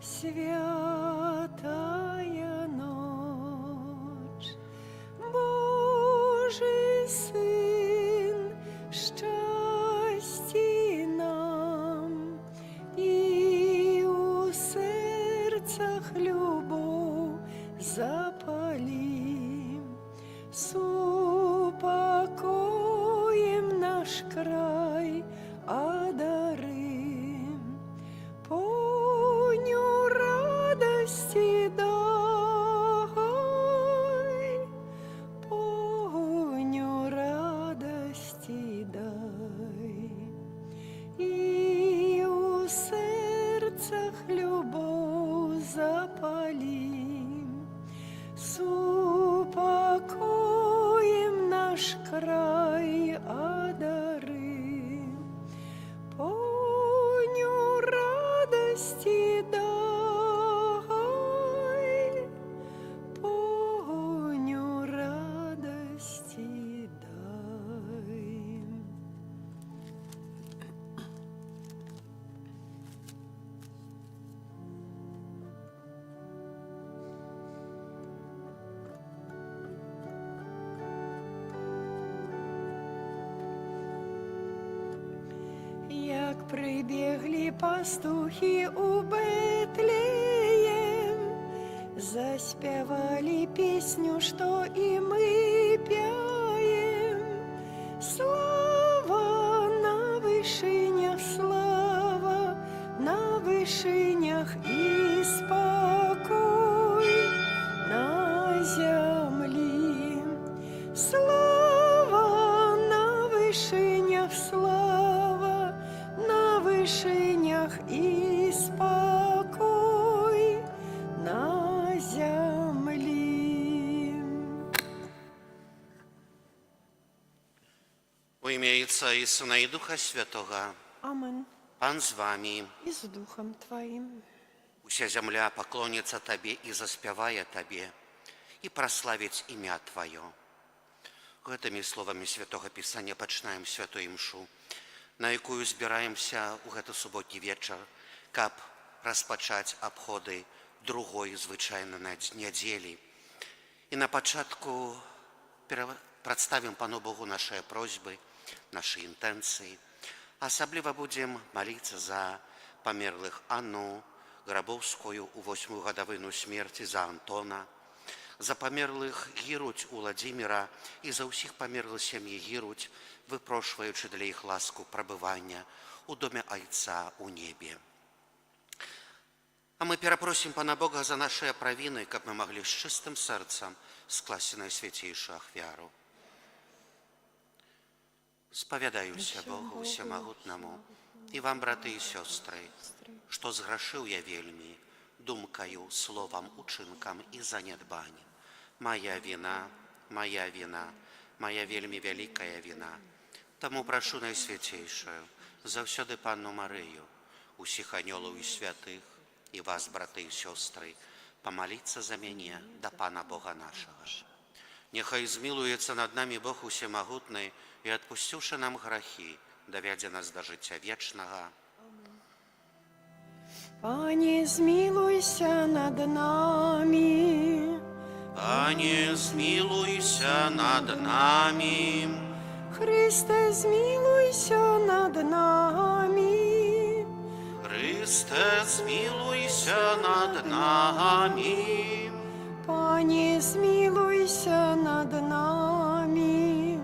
святая ночь, Божий Сын, щасті нам, і у серцях любов запалим, супокоим наш край одарим, поню радости дай, поню радости дай, и у сердцах любовь запалим, супокоим наш край одарим, поню радости дай, поню радости дай. Як прибігли пастухи у Бетлеєм, заспівали пісню, що і ми п'яєм. Слава на вишинях, слава на вишинях і спокой на землі. Слава на вишинях, слава на вишинях і спокой на землі. У ім'я Отця і Сина і Духа Святого. Амен. Пан з вами. І з Духом Твоїм. Уся земля поклониться Табе і заспяває Табе, і прославить ім'я Твоє. Гэтымі словамі Святого Пісання пачынаем святую імшу, на якую збіраемся ў гэты суботні вечар, каб распачаць абходы другой звычайнай нядзелі. І на пачатку прадставім Пану Богу нашыя просьбы, нашы інтэнцыі. Асабліва будзем маліцца за памерлых Анну Грабовскую у 8-ю гадавіну смерці, за Антона, за памерлых Гіруть Уладзіміра і за ўсіх памерлых сям'і Гіруть, выпрошваючы для іх ласку прабывання у доме Айца у небе. А мы перапросім Пана Бога за нашыя правіны, каб мы маглі з чыстым сэрцам скласці найсвяцейшую ахвяру. Спавядаюся Богу Усемагутнаму і вам, браты і сёстры, што зграшыў я вельмі думкаю, словам, учынкам і занядбаннем. Моя віна, моя віна, моя вельмі вялікая віна. Таму прашу найсвяцейшую, заўсёды Панну Марыю, усіх анёлаў і святых, і вас, браты і сёстры, памаліцца за мяне да Пана Бога нашага. Няхай змілуецца над намі Бог Усемагутны і, адпусціўшы нам грахі, давядзе нас да жыцця вечнага. Пане, змилуйся над нами. Пане, змилуйся над нами. Христе, змилуйся над нами. Христе, змилуйся над нами. Пане, змилуйся над нами.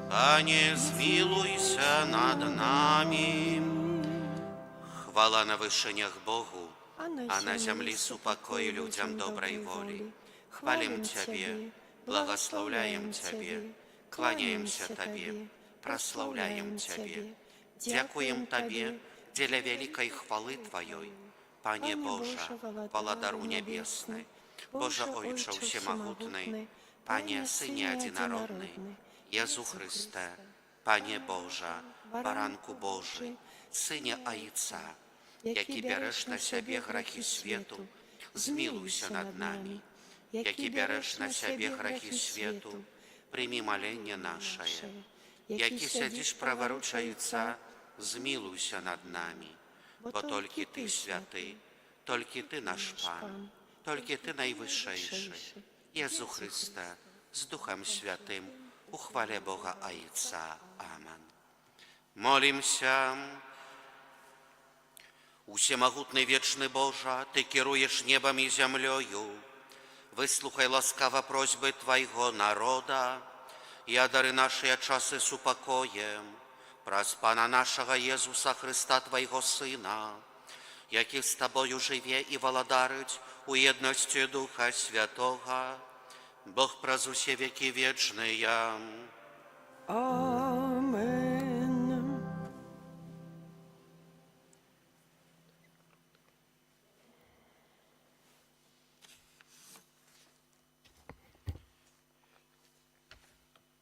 Пане, змилуйся над нами. Хвала на вышынях Богу, а на землі супокой людям доброй воли. Хвалим Тебе, благословляем Тебе, кланяемся Тебе, прославляем Тебе. Дякуем Тебе для великой хвалы Твоей, Пане Боже, Владару Небесный, Боже Ойче Всемогутный, Пане Сыне Одинородный, Езу Христе, Пане Боже, Баранку Божий, Сыне Айца, які бярэш на сябе грахі свету, змілуйся над намі. Які бярэш на сябе грахі свету, прымі маленне нашае. Які сядзіш праваручаецца, змілуйся над намі. Бо толькі Ты святы, Толькі Ты наш Пан, толькі Ты найвышэйшы. Езу Христа, з Духом Святым, у хвале Бога Отца. Амен. Молимся. Усемогутный вечный Боже, Ты кируешь небом и землею. Выслухай ласкаво просьбы Твоего народа и одари наши часы с упокоем. Праз Пана нашего Иисуса Христа, Твоего Сына, який з Тобою живе і володарить у єдності Духа Святого, Бог праз усе веки вечные. Амен.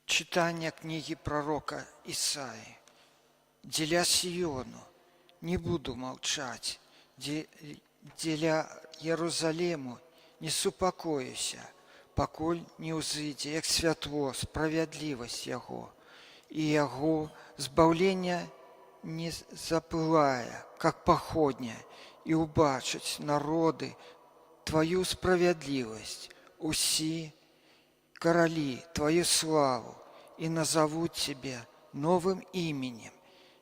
Читание книги пророка Исаии. Деля Сиону, не буду молчать, деля Єрусалиму, не супокоюся, поколь не узыдзе, як святло, справедливость Яго, и Яго збавлення не запылая, как походня, и убачить народы Твою справедливость, уси короли Твою славу, и назовут Тебя новым именем,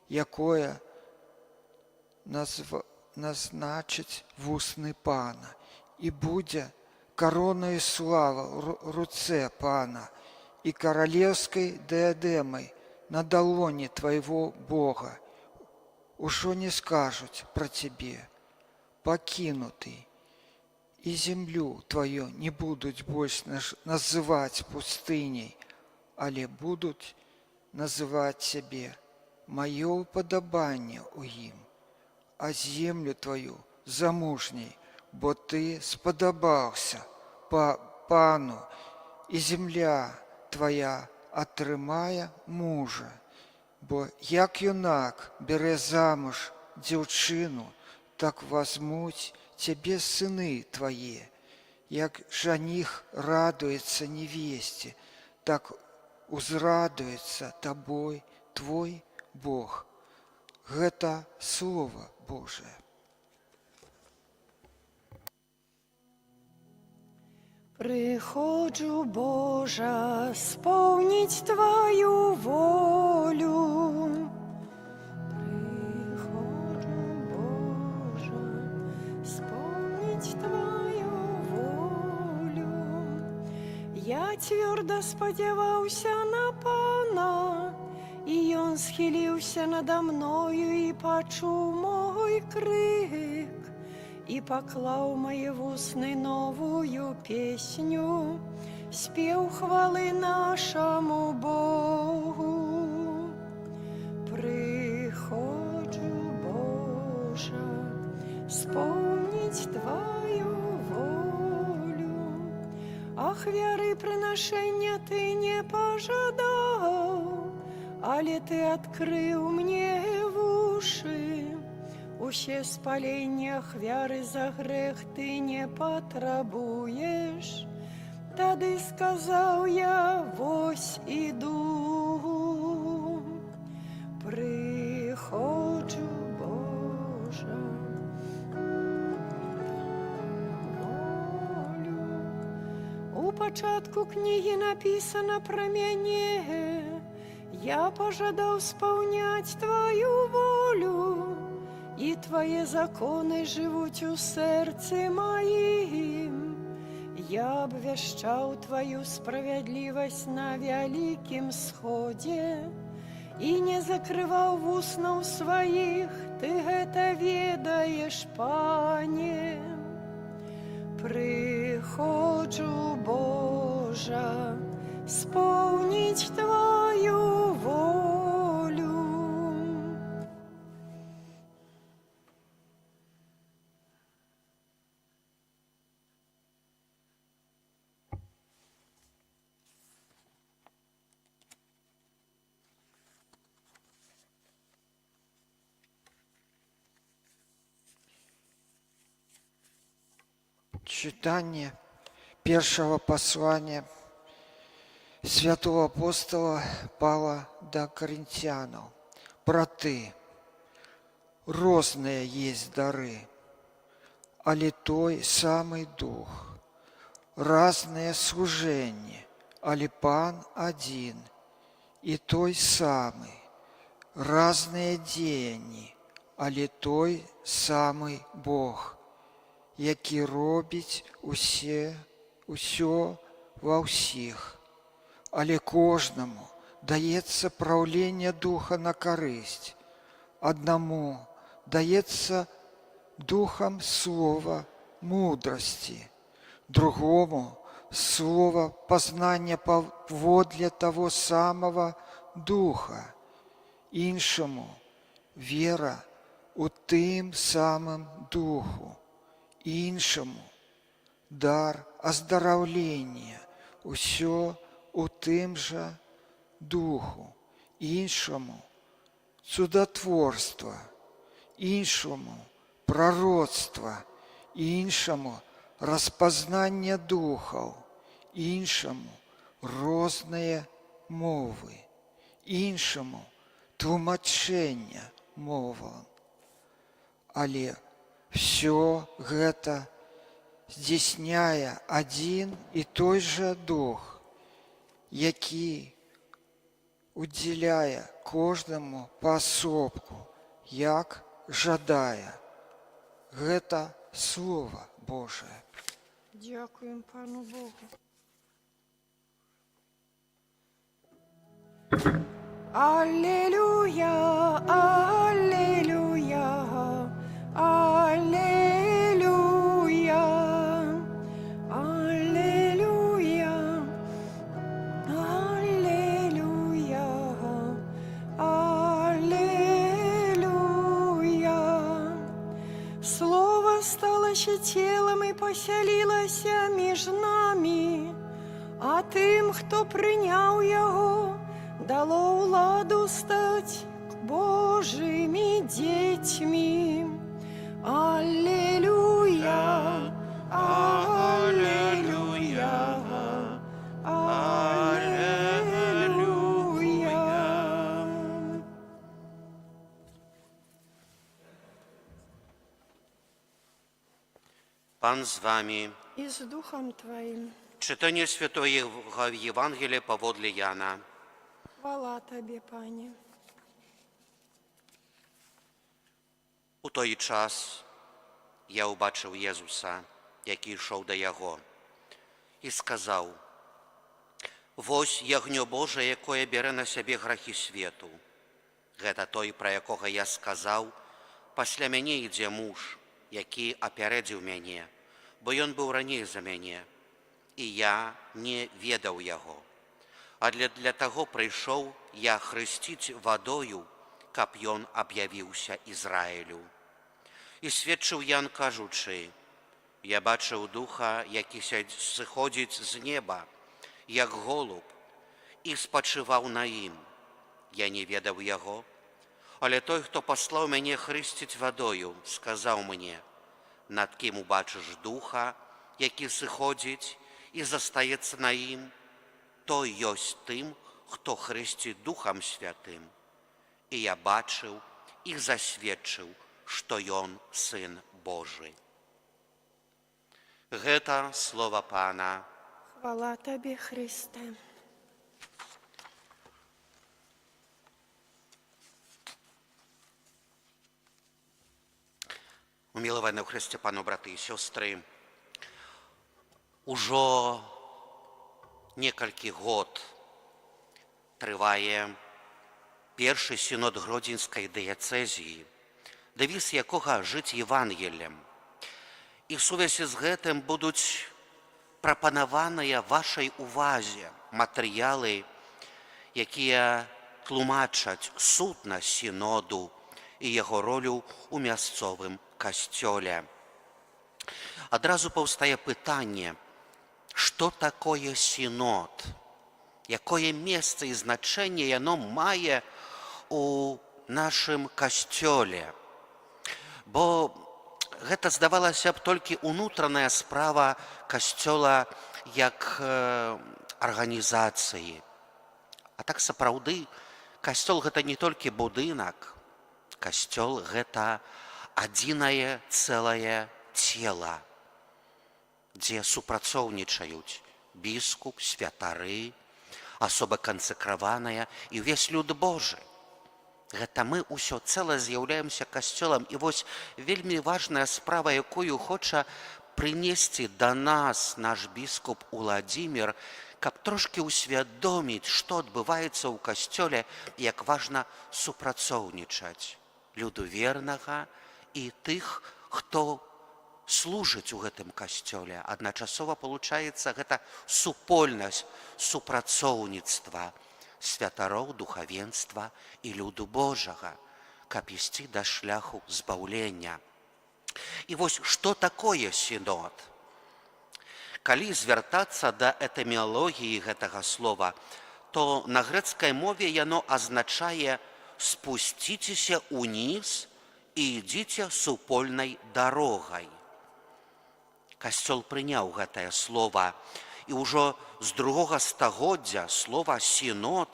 якое назначить вусны Пана, и буде короною слава в руце Пана, и королевской диадемой на долоне Твоего Бога. Ужо не скажут про Тебе, покинутый, и землю Твою не будут больше называть пустыней, але будут называть себе мое уподобание у им, а землю Твою замужней, бо Ты сподобався Пану, и земля Твоя отрымая мужа, бо як юнак бере замуж дівчину, так возьмуть Тебе сыны Твои, як жених радуется невесте, так узрадуется Тобой Твой Бог. Гэта Слово Божие. Приходжу, Боже, сповнить Твою волю. Приходжу, Боже, сповнить Твою волю. Я твердо сподівався на Пана, і Он схилився надо мною і почув мой крик, и поклал мои вусны новую песню, спев хвалы нашему Богу. Приходжу, Боже, сповнить Твою волю. Ах, веры приношения Ты не пожадал, але Ты открыл мне уши. Усе спалення ахвяры за грех Ты не потребуєш. Тады сказав я, вось іду. Приходжу, Боже, волю. У початку книги написано про мяне. Я пожадал сповнять Твою волю, и Твои законы живут у сердце моим. Я обвещал Твою справедливость на великим сходе и не закрывал вуснов своих. Ты это ведаешь, Пане. Приходжу, Боже, сповнить Твою волю. Читание первого послания святого апостола Павла до Коринтянам. Браты, разные есть дары, але той самы дух. Разныя служэнні, але Пан адзін і той самы. Разныя дзеянні, але той самы Бог, які робіць усё ва ўсіх. Але кожнаму даецца праўленне духа на карысць. Аднаму даецца духам слова мудрасці, другому слова пазнання паводле таго самого духа, іншаму вера у тым самым духу, іншаму дар аздараўлення, усё у тым жа духу, іншаму цудотворства, іншаму пророцтва, іншаму распазнання духаў, іншаму розныя мовы, іншаму тлумачэння мовам. Але все гэта здзяйсняе адзін і той жа дух, які удзяляе кожнаму паасобку, як жадае. Гэта Слово Божие. Дякуємо Пану Богу. Аллилуйя, аллилуйя, аллилуйя, аллилуйя, аллилуйя, аллилуйя. Слово стало ще тілом і поселилося між нами, а тим, хто прийняв його, дало владу стать Божими детьми. Аллилуйя, аллилуйя, аллилуйя. Пан з вами. И с Духом Твоим. Читання Святого Євангелія паводле Яна. Хвала Тобі, Пане. У той час я убачив Єзуса, який йшов до Його, і сказав: «Вось ягнё Божие, якое бере на себе грахи свету. Гэта той, про якого я сказав: пасля мяне ідзе муж, які апярэдзіў мяне, бо ён быў раней за мяне, і я не ведаў яго. А для таго прыйшоў я хрысціць вадою, каб ён аб'явіўся Ізраілю. І сведчыў Ян, кажучы: я бачыў духа, які сыходзіць з неба, як голуб, і спачываў на ім. Я не ведаў яго, але той, хто паслаў мяне хрысціць вадою, сказаў мне: над кім убачыш духа, які сыходзіць і застаецца на ім, той ёсць тым, хто хрысціць Духам Святым. І я бачыў і засведчыў, што ён Сын Божы». Гэта слова Пана. Хвала Тобі, Христе. Уміловані у Христі, Пану, брати і сестри, ужо некалькі год трывае першы сінод Гродзенскай дыяцэзіі, дэвіз якога «Жыць Евангеллем». І в сувязі з гэтым будуць прапанаваныя вашай увазе матэрыялы, якія тлумачаць сутнасць сіноду і яго ролю ў мясцовым касцёле. Адразу паўстае пытанне, што такое сінод, якое месца і значэнне яно мае у нашым касцёле. Бо гэта, здавалася б, толькі ўнутраная справа касцёла як арганізацыі. А так сапраўды касцёл гэта не толькі будынак, касцёл гэта адзінае цэлае цела, дзе супрацоўнічаюць біскуп, святары, асоба кансакраваная і ўвесь люд Божы. Гэта мы ўсё цэле з'яўляемся касцёлам. І вось вельмі важная справа, якую хоча прынесці да нас наш біскуп Уладзімір, каб трошкі ўсвядоміць, што адбываецца ў касцёле, як важна супрацоўнічаць люду вернага і тых, хто служыць у гэтым касцёле. Адначасова получаецца гэта супольнасць, супрацоўніцтва святароў, духавенства і люду Божага, каб ісці да шляху збаўлення. І вось што такое сінод? Калі звяртацца да этыміялогіі гэтага слова, то на грэцкай мове яно азначае «спусціцеся ўніз і ідзіце супольнай дарогай». Касцёл прыняў гэтае слова, і ўжо з 2 стагоддзя слова «сінод»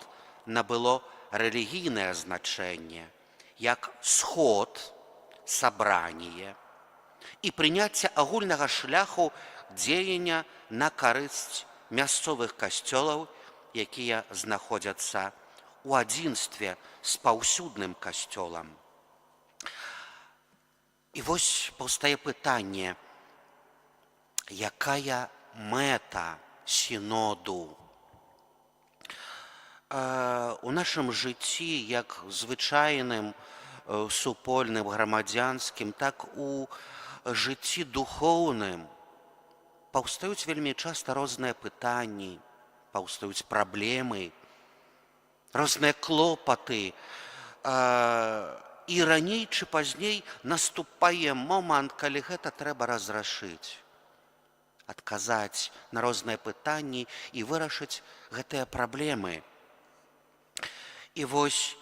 набыло рэлігійнае значэнне, як сход, сабранне і прыняцце агульнага шляху дзеяння на карысць мясцовых касцёлаў, якія знаходзяцца у адзінстве з паўсюдным касцёлам. І вось паўстае пытанне, якая мэта сіноду? У нашым жыцці, як звычайным, супольным, грамадзянскім, так у жыцці духоўным паўстаюць вельмі часта розныя пытанні, паўстаюць праблемы, розныя клопаты. І раней ці пазней наступае момант, калі гэта трэба разрашыць, адказаць на розныя пытанні і вырашыць гэтыя праблемы. І вось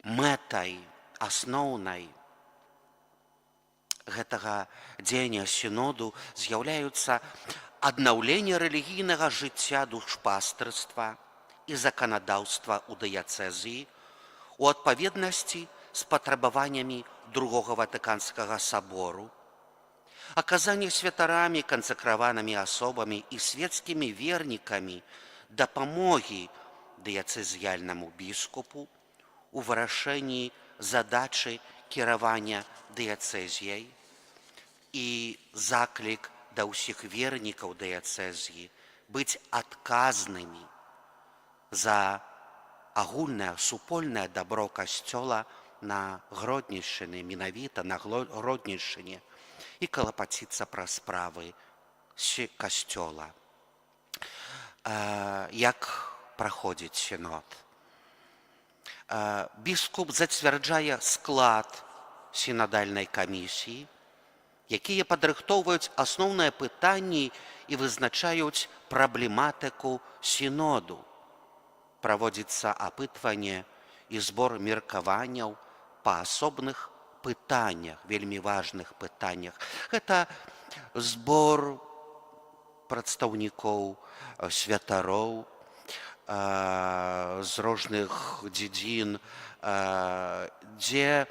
мэтай асноўнай гэтага дзеяння сіноду з'яўляюцца аднаўленне рэлігійнага жыцця душпастырства і заканадаўства ў дыяцэзіі у адпаведнасці з патрабаваннямі Другога Ватыканскага сабору, аказанне святарамі, кансакраванымі асобамі і свецкімі вернікамі дапамогі дыяцэзіяльнаму біскупу у вырашэнні задачы кіравання дыяцэзіяй і заклік да ўсіх вернікаў дыяцэзіі быць адказнымі за агульнае супольнае дабро касцёла на Гродненшчыне, менавіта на Гродненшчыне, і калапаціцца пра справы касцёла. Як праходзіць сінод? Біскуп зацвярджае склад сінадальнай камісіі, якія падрыхтоўваюць асноўныя пытанні і вызначаюць праблематыку сіноду. Праводзіцца апытванне і збор меркаванняў па асобных пытаннях, вельмі важных пытаннях. Гэта збор прадстаўнікоў святароў з розных дзедзін, дзе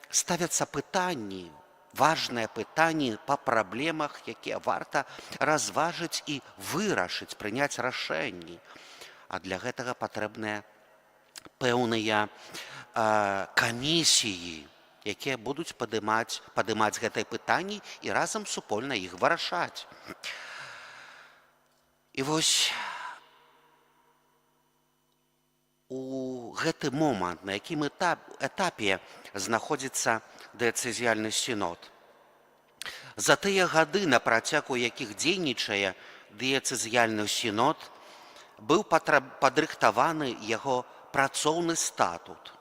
ставяцца пытанні, важныя пытанні па праблемах, якія варта разважыць і вырашыць, прыняць рашэнні. А для гэтага патрэбныя пэўныя камісіі, якія будуць падымаць гэтыя пытанні і разам супольна іх вырашаць. І вось у гэты момант, на якім этапе знаходзіцца дыяцэзіяльны сінод. За тыя гады, на працягу якіх дзейнічае дыяцэзіяльны сінод, быў падрыхтаваны яго працоўны статут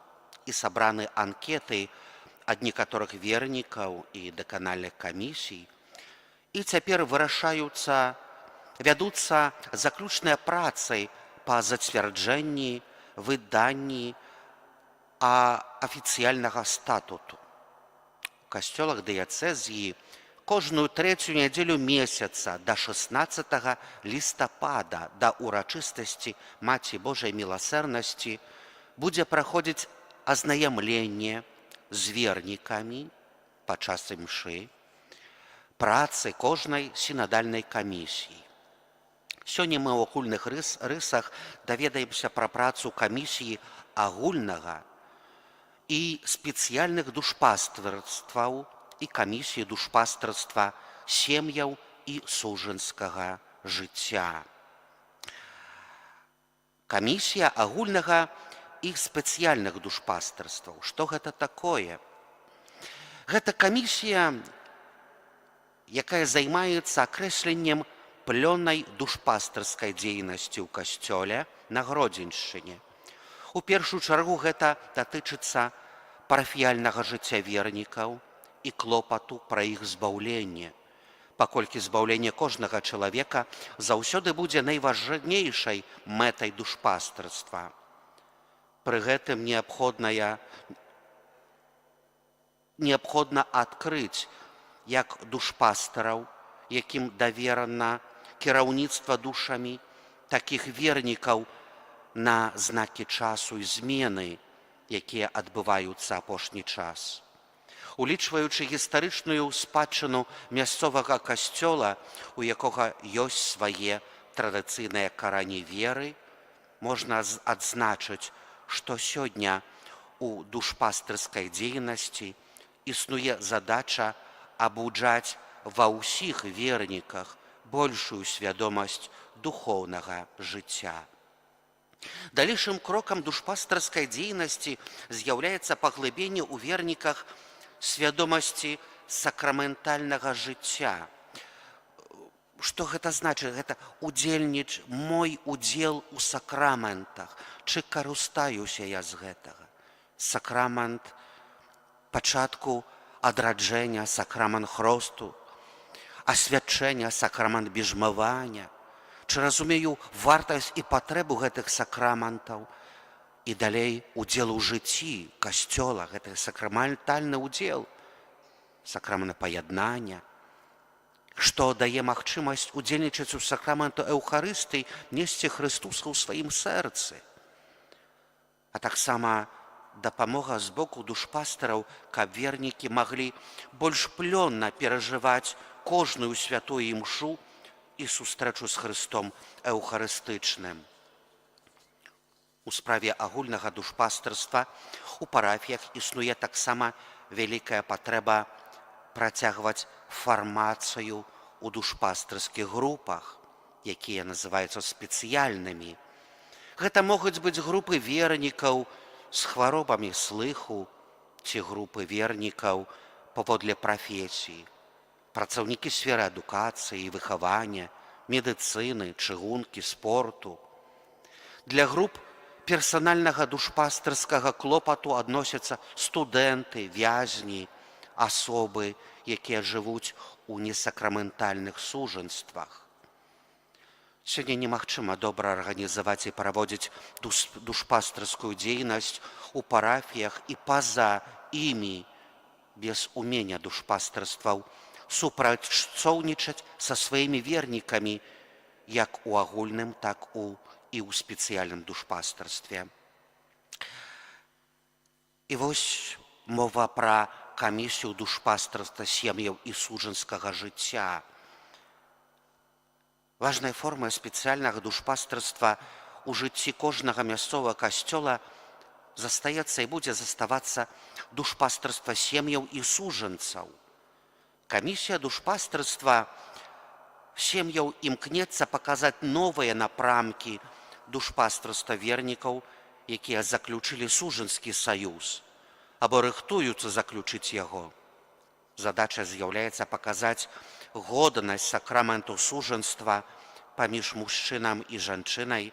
і сабраны анкеты ад некаторых вернікаў і даканальных камісій. І цяпер вядуцца заключныя працы па зацвярджэнні, выданні афіцыяльнага статуту. У касцёлах дыяцэзіі кожную 3-ю нядзелю месяца да 16 лістапада да урачыстасці Маці Божай міласэрнасці будзе праходзіць азнаямленне з вернікамі падчас імшы, працы кожнай сінадальнай камісіі. Сёння мы ў агульных рысах даведаемся пра працу камісіі агульнага і спецыяльных душпастарстваў і камісіі душпастарства сем'яў і сужанскага жыцця. Камісія агульнага і спецыяльных душпастарстваў. Што гэта такое? Гэта камісія, якая займаецца акрэсленнем плённай душпастарскай дзейнасці ў касцёле на Гродзеншчыне. У першую чаргу гэта датычыцца парафіяльнага жыцця вернікаў і клопату пра іх збаўленне, паколькі збаўленне кожнага чалавека заўсёды будзе найважнейшай мэтай душпастарства. Пры гэтым неабходна адкрыць як душпастараў, якім даверана кіраўніцтва душамі, такіх вернікаў на знакі часу і змены, якія адбываюцца апошні час. Улічваючы гістарычную спадчыну мясцовага касцёла, у якога ёсць свае традыцыйныя карані веры, можна адзначыць, што сёння у душпастарскай дзейнасці існуе задача абуджаць ва ўсіх верніках большую свядомасць духоўнага жыцця. Далейшым крокам душпастарскай дзейнасці з'яўляецца паглыбленне ў верніках свядомасці сакраментальнага жыцця. Што гэта значыць? Гэта мой удзел у сакраментах. Чы карыстаюся я з гэтага? Сакрамент пачатку адраджэння, сакрамент хросту, асвячэння, сакрамент біжмавання. Чи разумею вартасць і патрэбу гэтых сакраментаў і далей удзел у жыцці касцёла, гэта сакраментальны удзел, сакрамент паяднання, што дае магчымасць удзельнічаць у сакраменту Эўхарыстыі, несці Хрыстуса ў сваім сэрцы. А таксама дапамога з боку душпастараў, каб вернікі маглі больш плённа перажываць кожную святую імшу і сустрэчу з Хрыстом эўхарыстычным. У справе агульнага душпастарства у парафіях існуе таксама вялікая патрэба працягваць фармацыю ў душпастарскіх групах, якія называюцца спецыяльнымі. Гэта могуць быць групы вернікаў з хваробамі слыху ці групы вернікаў паводле прафесіі, працаўнікі сферы адукацыі і выхавання, медыцыны, чыгункі, спорту. Для груп персанальнага душпастарскага клопату адносяцца студэнты, вязні, асобы, якія жывуць у несакраментальных сужанствах. Сёння немагчыма добра арганізаваць і праводзіць душпастарскую дзейнасць у парафіях і па-за імі без умення душпастарстваў супрацоўнічаць са сваімі вернікамі як у агульным, так і ў спецыяльным душпастарстве. І вось мова пра камісію душпастарства сем'яў і сужанскага жыцця. Важнай формай спецыяльнага душпастарства ў жыцці кожнага мясцовага касцёла застаецца і будзе заставацца душпастарства сем'яў і сужанцаў. Камісія душпастарства сем'яў імкнецца паказаць новыя напрамкі душпастарства вернікаў, якія заключылі сужанскі саюз або рыхтуюцца заключыць яго. Задача з'яўляецца паказаць годнасць сакраменту сужанства паміж мужчынам і жанчынай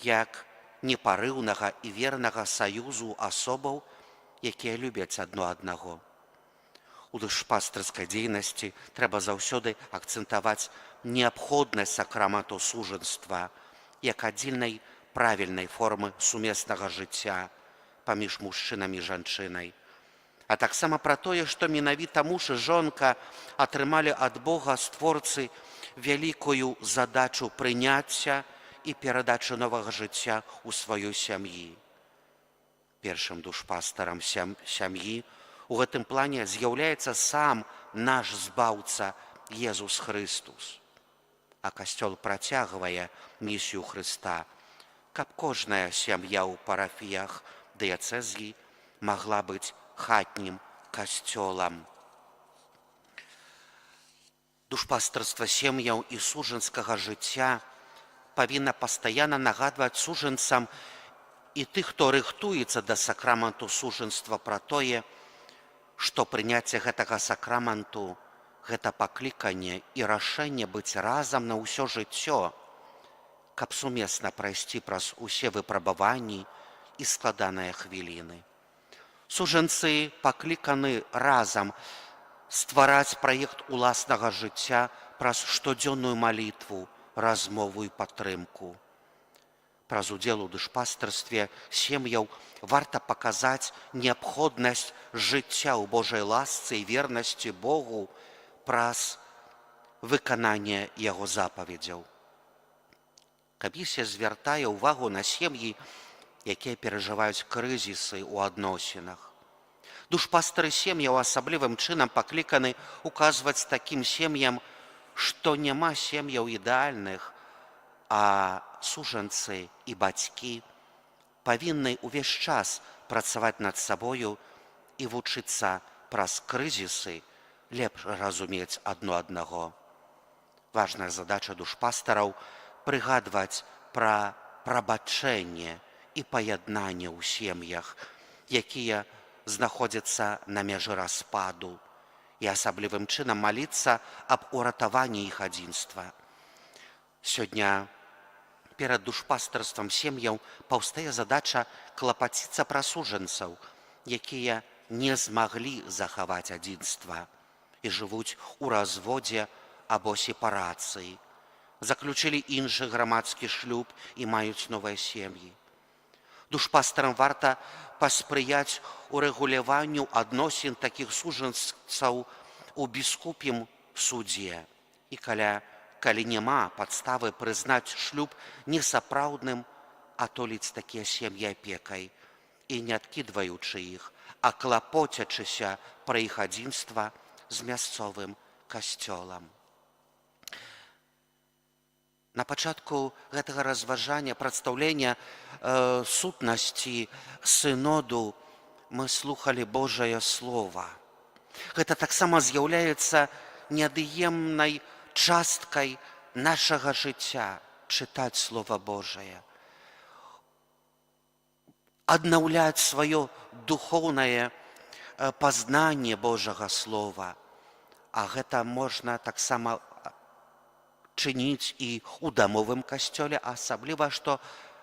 як непарыўнага і вернага саюзу асобаў, якія любяць адно аднаго. У душпастарскай дзейнасці трэба заўсёды акцэнтаваць неабходнасць сакраменту сужанства як адзінай правільнай формы сумеснага жыцця паміж мужчынам і жанчынай. А таксама пра тое, што менавіта муж і жонка атрымалі ад Бога створцы вялікую задачу прыняцця і перадачы новага жыцця ў сваёй сям'і. Першым душпастарам сям'і У гэтым плане з'яўляецца сам наш збаўца Езус Христус. А Касцёл працягвае місію Хрыста, каб кожная сям'я ў парафіях дыяцэзіі магла быць хатнім касцёлам. Душпастарства сем'яў і сужанскага жыцця павінна пастаянна нагадваць сужанцам і тых, хто рыхтуецца да сакраменту сужанства, пра тое, што прыняцце гэтага сакраменту – гэта пакліканне і рашэнне быць разам на ўсё жыццё, каб сумесна прайсці праз усе выпрабаванні і складаныя хвіліны. Сужанцы пакліканы разам ствараць праект уласнага жыцця праз штодзённую малітву, размову і падтрымку. Праз удзел у душпастарстве сем'яў варта паказаць неабходнасць жыцця ў Божай ласцы і вернасці Богу праз выкананне яго запаведзяў. Камісія звяртае ўвагу на сем'і, якія перажываюць крызісы ў адносінах. Душпастары сем'яў асаблівым чынам пакліканы указваць такім сем'ям, што няма сем'яў ідэальных, а сужанцы і бацькі павінны ўвесь час працаваць над сабою і вучыцца праз крызісы лепш разумець адно аднаго. Важная задача душпастараў – прыгадваць пра прабачэнне і паяднанне ў сем'ях, якія знаходзяцца на мяжы распаду, і асаблівым чынам маліцца аб уратаванні іх адзінства. Сёння перад душпастарствам сем'яў паўстае задача клапаціцца пра сужанцаў, якія не змаглі захаваць адзінства і жывуць у разводзе або сепарацыі, заключылі іншы грамадскі шлюб і маюць новыя сем'і. Душпастарам варта паспрыяць урэгуляванню адносін такіх сужанцаў у біскупім судзе. І калі няма падставы прызнаць шлюб несапраўдным, атоліць такія сем'і апекай і не адкідваючы іх, а клапоцячыся пра іх адзінства з мясцовым касцёлам. На пачатку гэтага разважання, прадстаўлення сутнасці сыноду мы слухалі Божае Слова. Гэта таксама з'яўляецца неад'емнай часткай нашага жыцця чытаць Слова Божае, аднаўляць сваё духоўнае пазнанне Божага Слова, а гэта можна таксама чыніць і ў дамовым касцёле, а асабліва, што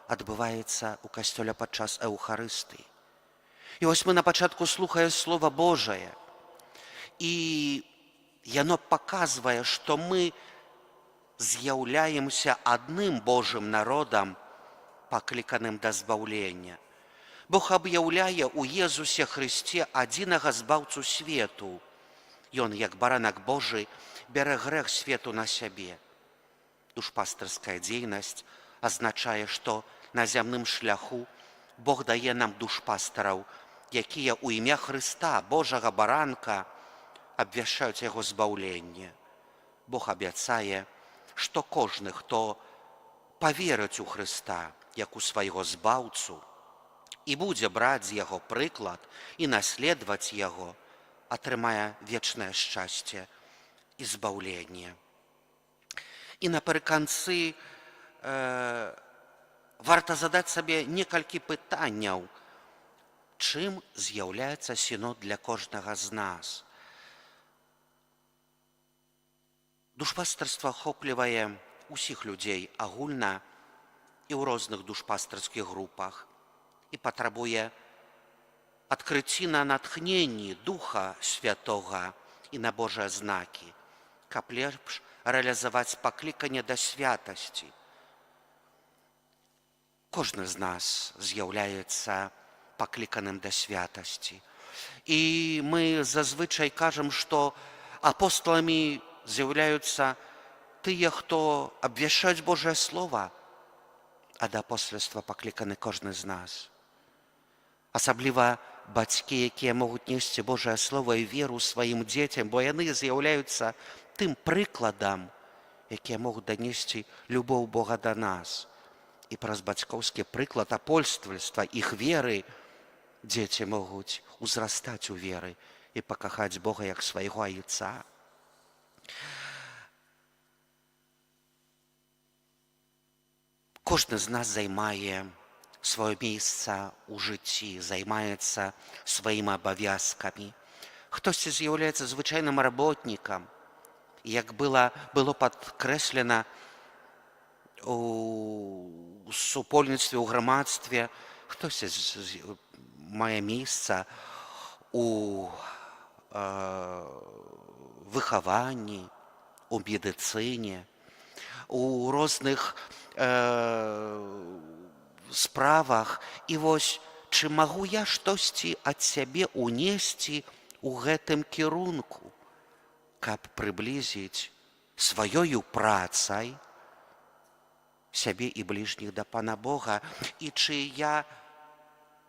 адбываецца ў касцёле падчас Эўхарыстыі. І вось мы на пачатку слухаем Слова Божае, і яно паказвае, што мы з'яўляемся адным Божым народам, пакліканым да збаўлення. Бог аб'яўляе ў Езусе Хрысце адзінага збаўцу свету. Ён, як баранак Божы, бярэ грэх свету на сябе. Душпастарская дзейнасць азначае, што на зямным шляху Бог дае нам душпастараў, якія ў імя Хрыста, Божага баранка, абвяшчаюць яго збаўленне. Бог абяцае, што кожны, хто паверыць у Хрыста, як у свайго збаўцу, і будзе браць з яго прыклад і наследаваць яго, атрымае вечнае шчасце і збаўленне. І напрыканцы варта задаць сабе некалькі пытанняў. Чым з'яўляецца сінод для кожнага з нас? Душпастарства ахоплівае ўсіх людзей агульна і ў розных душпастарскіх групах і патрабуе адкрыцці на натхненні Духа Святога і на Божыя знакі, каб лепш рэалізаваць пакліканне да святасці. Кожны з нас з'яўляецца пакліканым да святасці. І мы зазвычай кажам, што апостоламі з'яўляюцца тыя, хто абвяшчаюць Божае Слова, а да апостольства пакліканы кожны з нас. Асабліва бацькі, якія могуць несці Божае Слово і веру сваім дзецям, бо яны з'яўляюцца тым прыкладам, якія могуць данесці любоў Бога да нас. І праз бацькоўскі прыклад апостольства іх веры дзеці могуць узрастаць у веры і пакахаць Бога як свайго айца. Кожны з нас займае сваё месца ў жыцці, займаецца сваімі абавязкамі. Хтосьці з'яўляецца звычайным работнікам, як было падкрэслена у супольніцтве, у грамадстве, хтосьці мае месца у выхаванні, у медыцыне, у розных справах. І вось, чи магу я штосьці ад сябе унесці у гэтым кірунку, каб прыблізіць сваёю працай сябе і бліжніх да Пана Бога, і чи я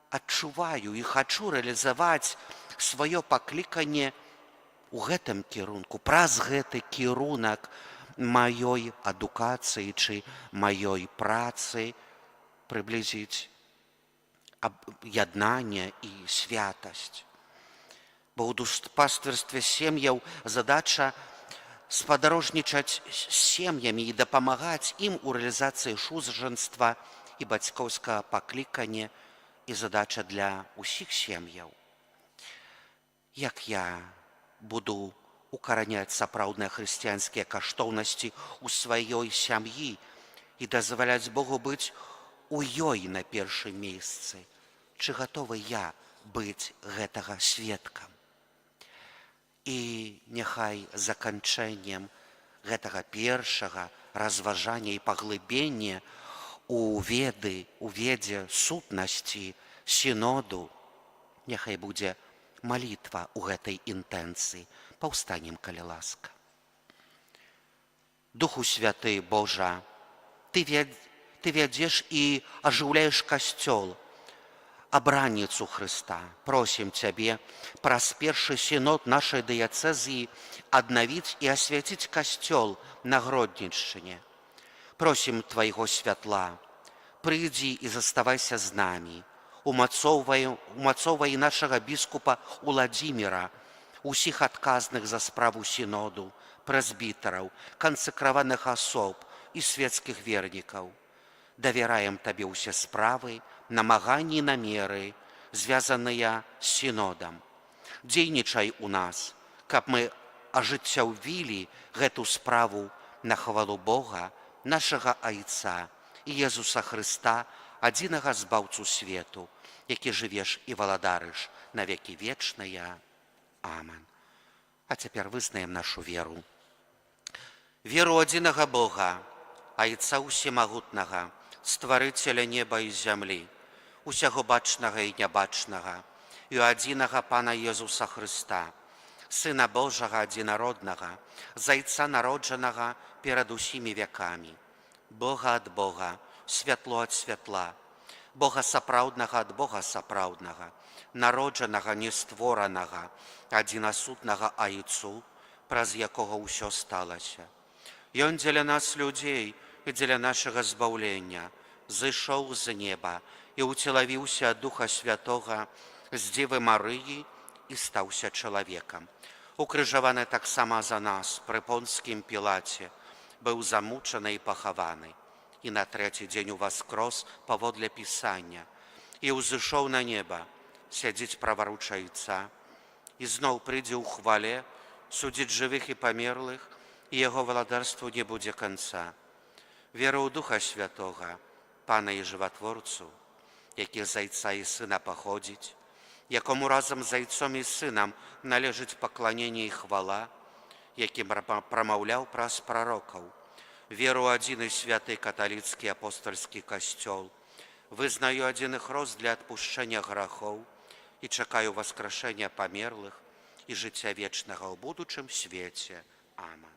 адчуваю і хачу рэалізаваць сваё пакліканне у гэтым кірунку, праз гэты кірунак маёй адукацыі ці маёй працы прыблізіць яднанне і святасць. Бо ў дуспастырстве сем'яў задача спадарожнічаць з сем'ямі і дапамагаць ім у рэалізацыі сужанства і бацькоўскага паклікання і задача для ўсіх сем'яў. Як я буду укараняць сапраўдныя хрысціянскія каштоўнасці ў сваёй сям'і і дазваляць Богу быць у ёй на першым месцы? Чи гатовы я быць гэтага сведкам? І няхай заканчэннем гэтага першага разважання і паглыбення у ведзе сутнасці сіноду, няхай будзе малітва ў гэтай інтэнцыі. Паўстанем, калі ласка. Духу Святы, Божа, Ты вядзеш і ажыўляеш касцёл, абранніцу Хрыста. Просім Цябе праз першы сінод нашай дыяцэзіі аднавіць і асвяціць касцёл на Гродненшчыне. Просім Твайго святла, прыйдзі і заставайся з намі, умацоўвай нашага біскупа Уладзіміра, усіх адказных за справу сіноду, прэзбітараў, кансакраваных асоб і свецкіх вернікаў. Давяраем Табе ўсе справы, намаганні і намеры, звязаныя з сінодам. Дзейнічай у нас, каб мы ажыццяўвілі гэту справу на хвалу Бога, нашага Айца і Езуса Хрыста, адзінага збаўцу свету, які жывеш і валадарыш на векі вечныя. Амен. А цяпер вызнаем нашу веру. Веру адзінага Бога, Айца усемагутнага, стварыцеля неба і зямлі, усяго бачнага і нябачнага, і адзінага Пана Езуса Хрыста, Сына Божага адзінароднага, Зайца народжанага перад усімі вякамі, Бога ад Бога, святло ад святла, Бога сапраўднага ад Бога сапраўднага, народжанага, нестворанага, адзінасутнага Айцу, праз якога ўсё сталася. Ён дзеля нас, людзей, і дзеля нашага збаўлення, зышоў з неба і ўцелавіўся ад Духа Святога з Дзевы Марыі і стаўся чалавекам. Укрыжаваны таксама за нас пры Понскім Пілаце, быў замучаны і пахаваны, і на трэці дзень уваскрос паводле Пісання, і ўзышоў на неба, сядзіць праваруч Айца, і зноў прыйдзе ў хвале, судзіць жывых і памерлых, і яго валадарству не будзе канца. Веру ў Духа Святога, Пана і Жыватворцу, які з Айца і Сына паходзіць, якому разам з Айцом і Сынам належыць пакланенне і хвала, якім прамаўляў праз прарокаў. Веру ў адзіны святы каталіцкі апостольскі касцёл, вызнаю адзіны хрост для адпушчэння грахоў і чакаю васкрашэння памерлых і жыцця вечнага ў будучым свеце. Амен.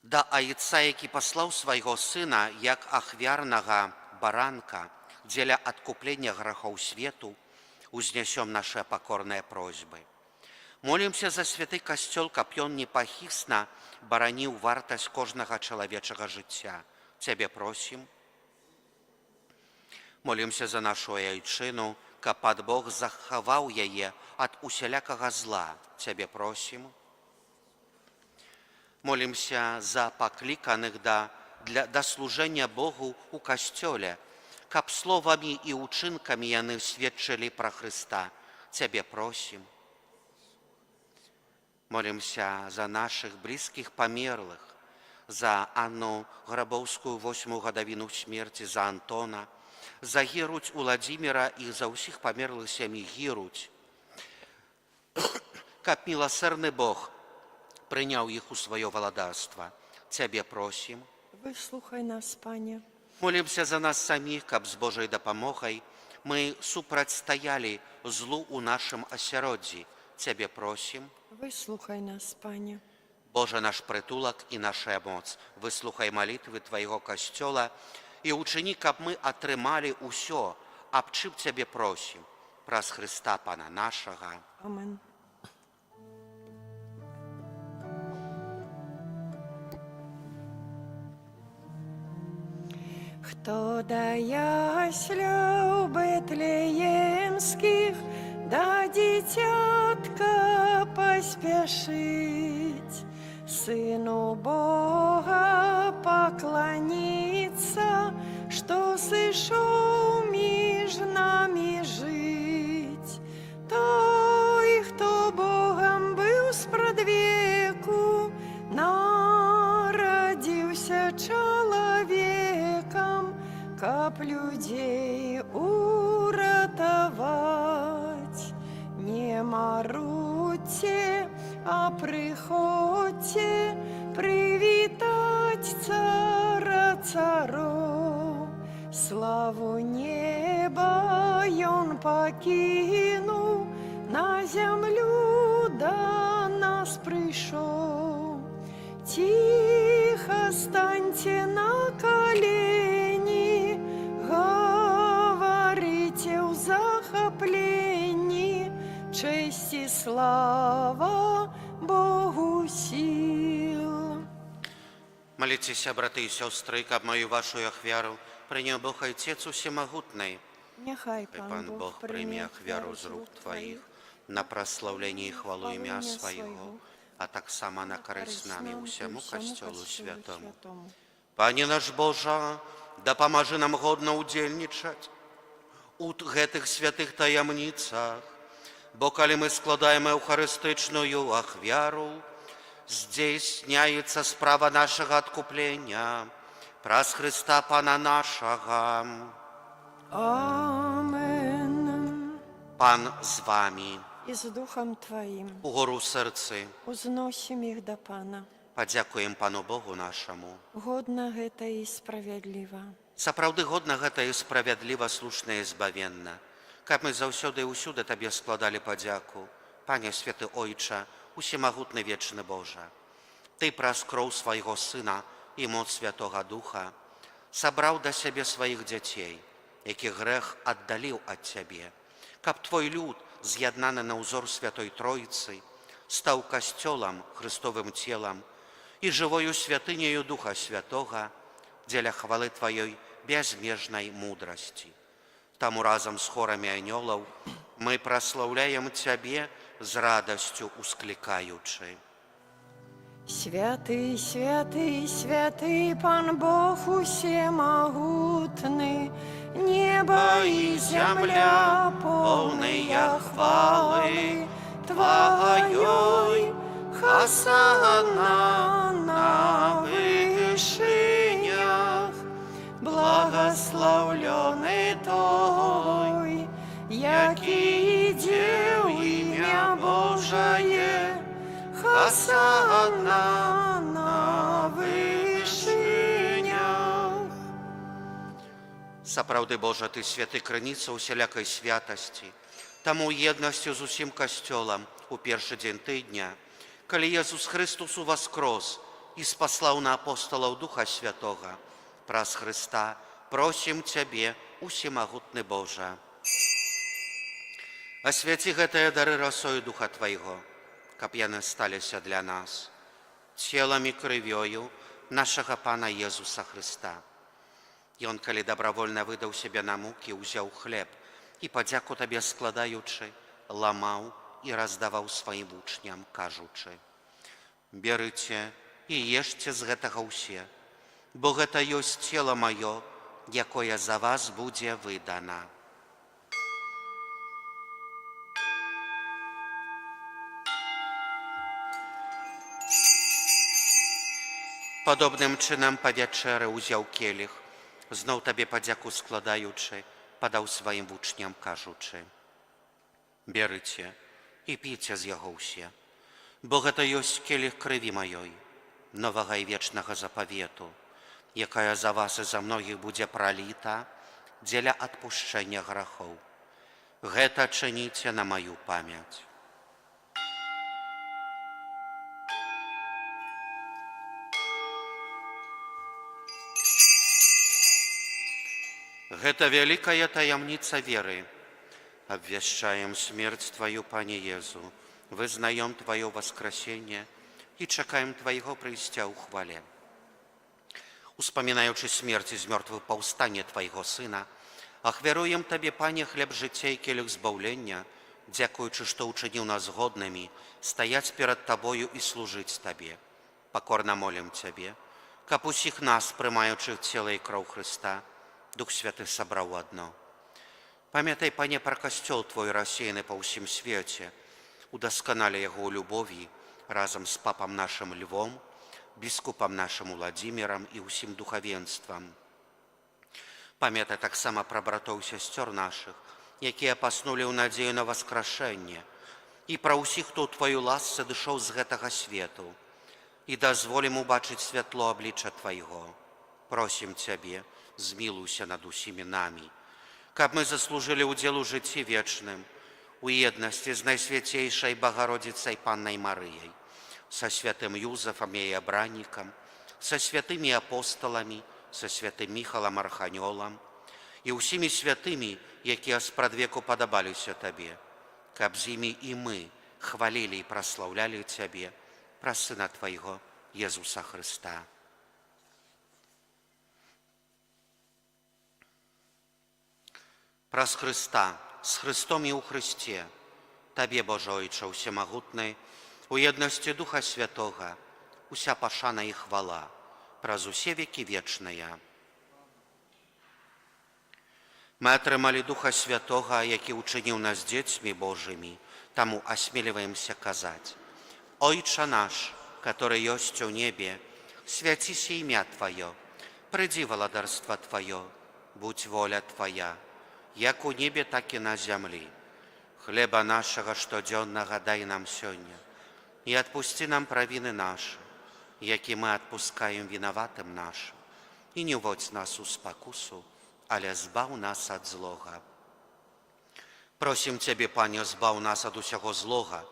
Да Айца, які паслаў свайго сына, як ахвярнага баранка, дзеля адкуплення грахоў свету, узнясём нашы пакорныя просьбы. Молімся за святы касцёл, каб ён непахісна бараніў вартасць кожнага чалавечага жыцця. Цябе просім. Молімся за нашу айчыну, каб Пан Бог захаваў яе ад усялякага зла. Цябе просім. Молімся за пакліканых да служэння Богу ў касцёле, каб словамі і ўчынкамі яны сведчылі пра Хрыста. Цябе просім. Молімся за нашых блізкіх памерлых, за Анну Грабоўскую 8-му гадавіну смерці, за Антона, за Геруць Уладзіміра і за ўсіх памерлых сям'і Геруць. Каб міласэрны Бог прыняў іх у сваё валадарства. Цябе просім. Выслухай нас, Пане. Молімся за нас саміх, каб з Божай дапамогай мы супрацьстаялі злу ў нашым асяроддзі. Цябе просім. Выслухай нас, Пане. Божа наш прытулак і наша моц, выслухай малітвы Твайго касцёла і ўчыні, каб мы атрымалі ўсё, аб чым Цябе просім, праз Хрыста Пана нашага. Амен. Хто да ясляў бэтлеемскіх, да дзіцятка паспяшыць, Сыну Бога пакланіцца, што сышоў між намі жыць. Той, хто Богам быў спрадвеку, нарадзіўся чалавекам, каб людзей уратаваць. Не марудзьце, а прыходзьце прывітаць цара цароў. Славу неба ён пакінуў, на зямлю да нас прыйшоў. Ціха станьце на калені, гаварыце ў захапленні, честь і слава Богу сил. Моліцеся, браты і сёстры, каб мою вашу ахвяру прыняў Бог Айцец усемагутны. Няхай Пан Бог прыме ахвяру з рук Тваіх на праслаўленне і хвалу імя Свайго, а таксама на карысць намі ўсяму касцёлу святому. Пане наш Божа, дапамажы нам годна ўдзельнічаць у гэтых святых таямніцах, бо калі мы складаем эўхарыстычную ахвяру, здзейсняецца справа нашага адкуплення праз Хрыста Пана нашага. Амен. Пан з вамі. І з духом Твоїм. Угору сэрцы. Узносім їх до Пана. Падзякуем Пану Богу нашаму. Годна гэта і справядліва. Сапраўды годна гэта і справядліва, слушна і збавенна. Каб мы заўсёды і ўсюды Табе складалі падзяку. Пане святы Ойча, усемагутны вечны Божа, Ты праз кроў свайго Сына і моц Святога Духа сабраў да сябе сваіх дзяцей, які грэх аддаліў ад Цябе, каб Твой люд, з'яднаны на ўзор Святой Тройцы, стаў касцёлам, Христовым целам і жывою святыняю Духа Святога дзеля хвалы Тваёй безмежнай мудрасці. Таму разам з хорамі анёлаў мы праслаўляем Цябе з радасцю усклікаючы. Святы, святы, святы, Пан Бог усемагутны, неба і зямля поўныя хвалы Тваёй. Хасана на вышынях, благословленный той, які ідзе ў імя Божае. Хасана на вышынях. Сапраўды, Божа, Ты святы крыніца усялякай святасці, таму еднасцю з усім касцёлам у першы дзень тыдня, калі Езус Христус уваскрос и спаслаў на апостолаў Духа Святога. Праз Христа просім Цябе, усемагутны Божа. Асвяці гэтыя дары расою Духа Твайго, каб яны сталіся для нас целам і крывёю нашага Пана Езуса Христа. Ён, калі добровольна выдаў сябе на мукі, узяў хлеб і, падзяку Табе складаючы, ламаў і раздаваў сваім вучням, кажучы: «Берыце і ешце з гэтага ўсе, бо гэта ёсць цела маё, якое за вас будзе выдана». Падобным чынам па вячэры ўзяў келіх, зноў Табе падзяку складаючы, падаў сваім вучням, кажучы: «Берыце і піце з яго ўсе, бо гэта ёсць келіх крыві маёй, новага і вечнага запавету, якая за вас і за многіх будзе праліта дзеля адпушчэння грахоў. Гэта чыніце на маю памяць». Гэта вялікая таямніца веры. Абвяшчаем смерць Тваю, Пане Езу, вызнаем Твое воскресение и чакаем Твоего прыйсця ў хвале. Успамінаючы смерць з мёртвых паўстання Твайго Сына, ахвяруем Табе, Пане, хлеб жыцця і келіх збаўлення, дзякуючы, што ўчыніў нас годнымі стаяць перад Табою і служыць Табе. Пакорна молім Цябе, каб усіх нас, прымаючых цела і кроў Христа, Дух Святы сабраў адно. Памятай, Пане, пра касцёл Твой рассеяны па ўсім свеце, удасканалі яго ў любові разам з папам нашым Львом, біскупам нашым Уладзімірам і ўсім духавенствам. Памятай таксама пра братоў і сясцёр нашых, якія паснулі ў надзею на васкрашэнне, і пра ўсіх, хто ў Тваю ласцы дышоў з гэтага свету, і дазволім убачыць святло аблічча Твайго. Просім Цябе, змілуйся над усімі намі, каб мы заслужылі ўдзел у жыцці вечным, у еднасці з Найсвяцейшай Багародзіцай Паннай Марыяй, са святым Юзафам і абраннікам, са святымі апосталамі, са святым Міхалам Арханёлам і ўсімі святымі, якія спрадвеку падабаліся Табе, каб з імі і мы хвалілі і праслаўлялі Цябе праз Сына Твайго Езуса Христа. Праз Христа, з Христом і ў Христе, Табе, Божа Ойча ўсемагутны, у еднасці Духа Святога, уся пашана і хвала, праз усе векі вечныя. Мы атрымалі Духа Святога, які ўчыніў нас дзецьмі Божымі, таму асмеліваемся казаць: «Ойча наш, который ёсць у небе, свяціся імя Тваё, прыйдзі валадарства Тваё, будь воля Твая, як у небе, так і на зямлі. Хлеба нашага штодзённага дай нам сёння, і адпусці нам правіны нашы, які мы адпускаем вінаватым нашым, і не ўводзь нас у спакусу, але збаў нас ад злога». Просім Цябе, Пане, збаў нас ад усяго злога,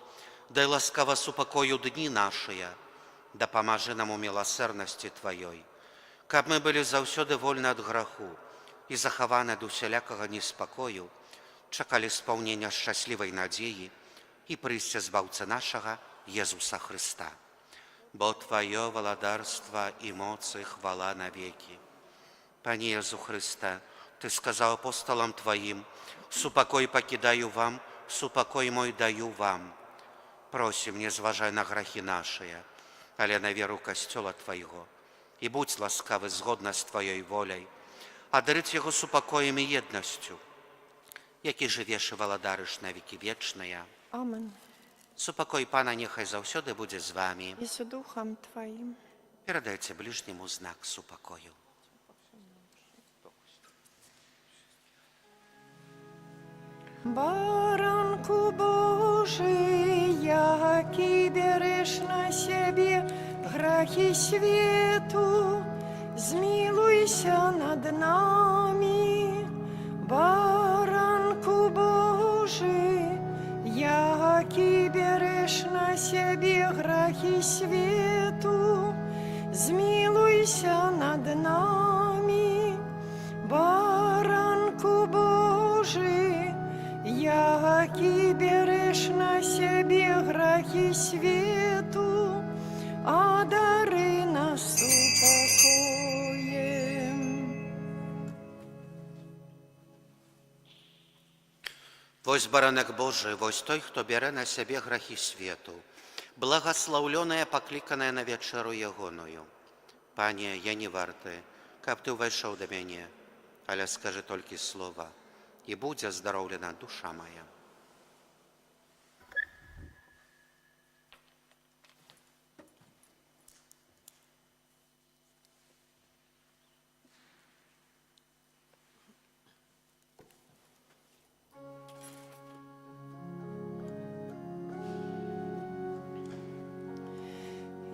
дай ласкава супакою дні нашыя, дапамажы нам у міласэрнасці Тваёй, каб мы былі заўсёды вольны ад граху і захаваны ад усялякага неспакою, чакалі спаўнення шчаслівай надзеі і прыйсця збаўцы нашага Езуса Христа. Бо Тваё валадарства і моц і хвала навекі. Пане Езу Христе, Ты сказаў апостолам Тваім: «Супакой пакідаю вам, супакой мой даю вам». Просім, не зважай на грахі нашыя, але на веру касцёла Твайго, і будь ласкавы згодна з Тваёй воляй, адарыць яго супакоем і еднасцю, які жывеш і валадарыш на векі вечныя. Амен. Супакой Пана няхай заўсёды будзе з вамі. И с Духом Твоим. Перадайце ближняму знак супакою. Баранку Божий, який береш на себе грахи свету, змилуйся над нами. Баранку Божий, який береш на себе грахи свету, Вось баранак Божий, вось той, хто бярэ на сябе грахі свету, благаслаўлёная, пакліканая на вячэру ягоную. Пане, я не варты, каб ты ўвайшоў да мяне, але скажы толькі слова, і будзе здароўлена душа моя.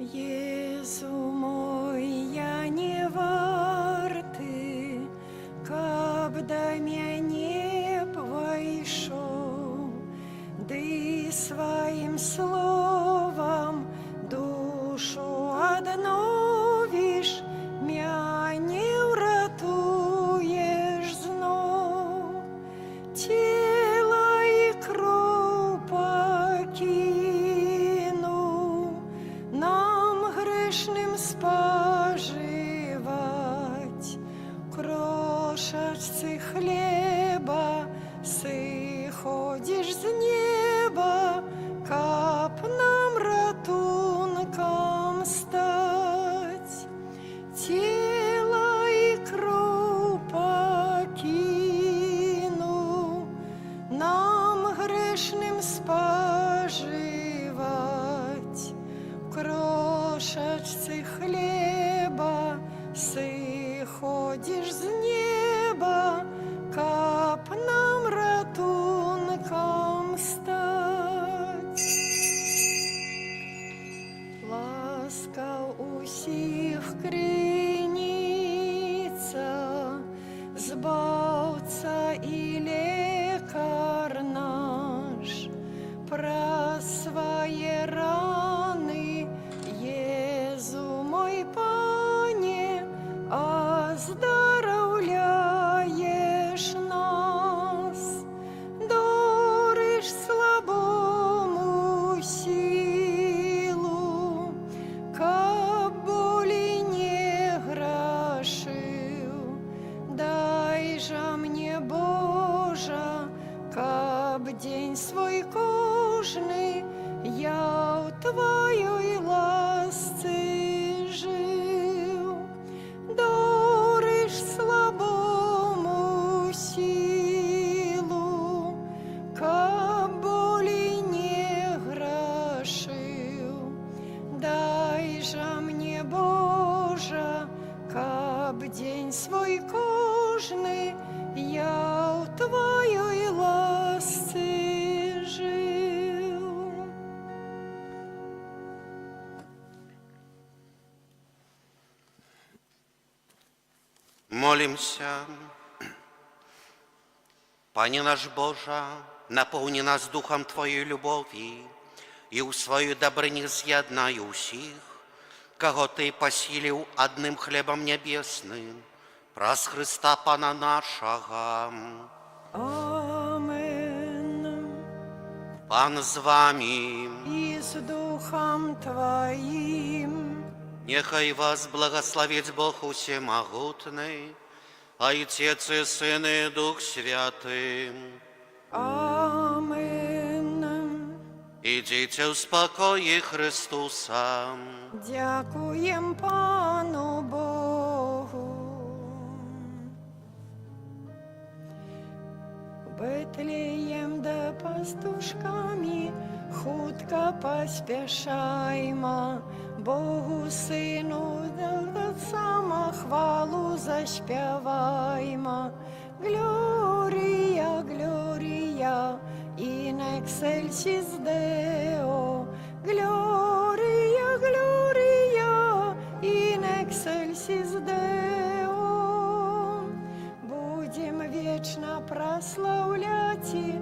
Езу мой, я не варты, каб да мяне пайшоў, ды сваім словам душу адновіш, мяне ўратуеш зноў. Цела і кроў пакіну, нам грешным споживать крошечцы хлеба, сыходишь з неба, каб нам ратунком стать. Тело и кроў пакіну, нам грешным споживать крошечцы хлеба, сыходишь з неба, каб нам ратунком стать. Ласка усіх крыніца, збаўца і лекар наш, праз свае раны, Езу мой Пане, оздараўляеш нас, дориш слабому силу, каб болей не грашыў. Дай жа мне, Божа, каб дзень свой кожны я ў тваёй ласцы жыў. Дориш слабому силу, каб болей не грашыў. Дай жа мне, Божа, каб дзень свой кожны я ў тваёй ласцы жыў. Молимся. Пане наш Божа, наполни нас духом Твоей любови и у свою добрыні з'яднай усіх, кого Ты посилил одним хлебом небесным, праз Христа Пана нашего. Амен. Пан з вами, И с духом Твоим. нехай вас благословить Бог Усемогутный, Отец и Сын и Дух Святый. Амен. Идите в спокое Христуса. Дякуем Пану Богу. Бетлеєм, де пастушками, хутко поспішаймо, Богу Сину, да сама хвалу заспіваймо. Глорія, глорія, in excelsis Deo.